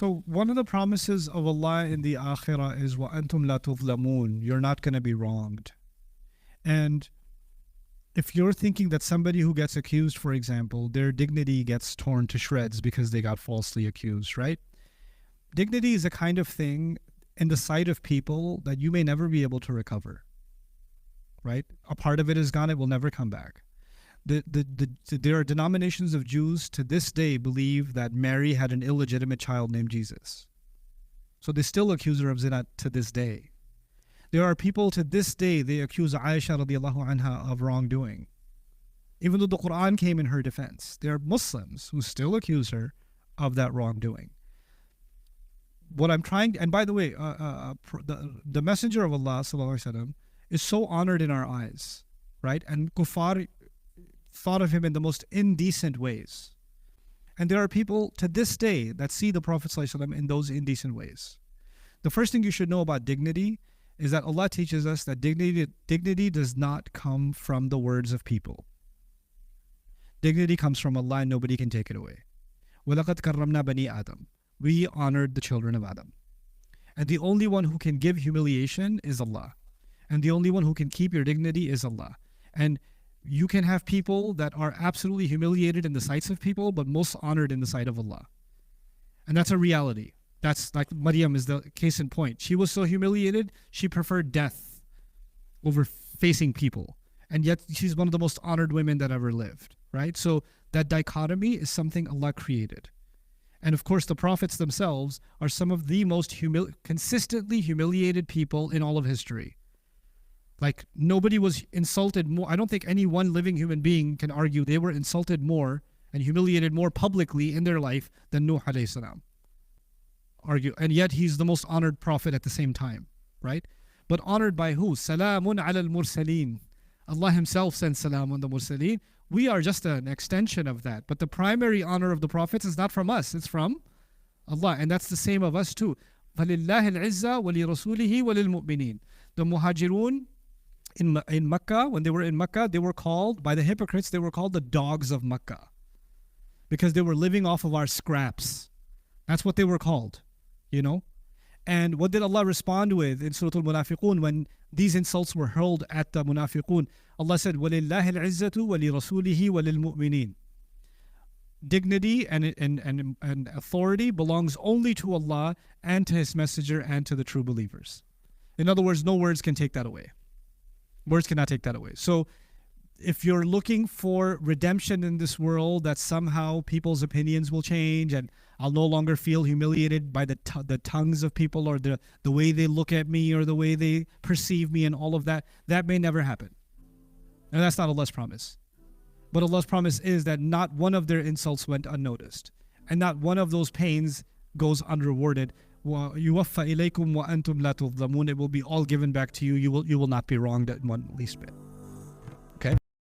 So one of the promises of Allah in the Akhirah is وَأَنْتُمْ لَا تُظْلَمُونَ. You're not going to be wronged. And if you're thinking that somebody who gets accused, for example, their dignity gets torn to shreds because they got falsely accused, right? Dignity is a kind of thing in the sight of people that you may never be able to recover, right? A part of it is gone, it will never come back. There are denominations of Jews to this day believe that Mary had an illegitimate child named Jesus. So they still accuse her of zina to this day. There are people to this day, they accuse Aisha radiallahu anha of wrongdoing. Even though the Quran came in her defense, there are Muslims who still accuse her of that wrongdoing. What I'm trying, and by the way, the Messenger of Allah sallallahu alaihi wasallam is so honored in our eyes, right? And kuffar thought of him in the most indecent ways. And there are people to this day that see the Prophet ﷺ in those indecent ways. The first thing you should know about dignity is that Allah teaches us that dignity does not come from the words of people. Dignity comes from Allah and nobody can take it away. وَلَقَدْ كَرَّمْنَا بَنِي آدَمَ. We honored the children of Adam. And the only one who can give humiliation is Allah. And the only one who can keep your dignity is Allah. And you can have people that are absolutely humiliated in the sights of people, but most honored in the sight of Allah. And that's a reality. That's like Maryam is the case in point. She was so humiliated, she preferred death over facing people. And yet she's one of the most honored women that ever lived, right? So that dichotomy is something Allah created. And of course, the prophets themselves are some of the most consistently humiliated people in all of history. Like nobody was insulted more. I don't think any one living human being can argue they were insulted more and humiliated more publicly in their life than Nuh alayhi salam. And yet he's the most honored prophet at the same time, right? But honored by who? Salamun ala al-mursaleen. Allah himself sends salam on the mursaleen. We are just an extension of that. But the primary honor of the prophets is not from us. It's from Allah. And that's the same of us too. فَلِلَّهِ الْعِزَّةِ وَلِرَسُولِهِ وَلِلْمُؤْمِنِينَ. The Muhajirun in Mecca, when they were in Mecca, they were called, by the hypocrites, they were called the dogs of Mecca. Because they were living off of our scraps. That's what they were called, you know? And what did Allah respond with in Surah Al-Munafiqun when these insults were hurled at the Munafiqun? Allah said, وَلِلَّهِ الْعِزَّةُ وَلِرَسُولِهِ وَلِلْمُؤْمِنِينَ. Dignity and authority belongs only to Allah and to His Messenger and to the true believers. In other words, no words can take that away. Words cannot take that away. So if you're looking for redemption in this world, that somehow people's opinions will change and I'll no longer feel humiliated by the tongues of people or the way they look at me or the way they perceive me and all of that, that may never happen. And that's not Allah's promise. But Allah's promise is that not one of their insults went unnoticed. And not one of those pains goes unrewarded. وَيُوَفَّى إِلَيْكُمْ وَأَنْتُمْ لَا تُظْلَمُونَ. It will be all given back to you. You will not be wronged at one least bit.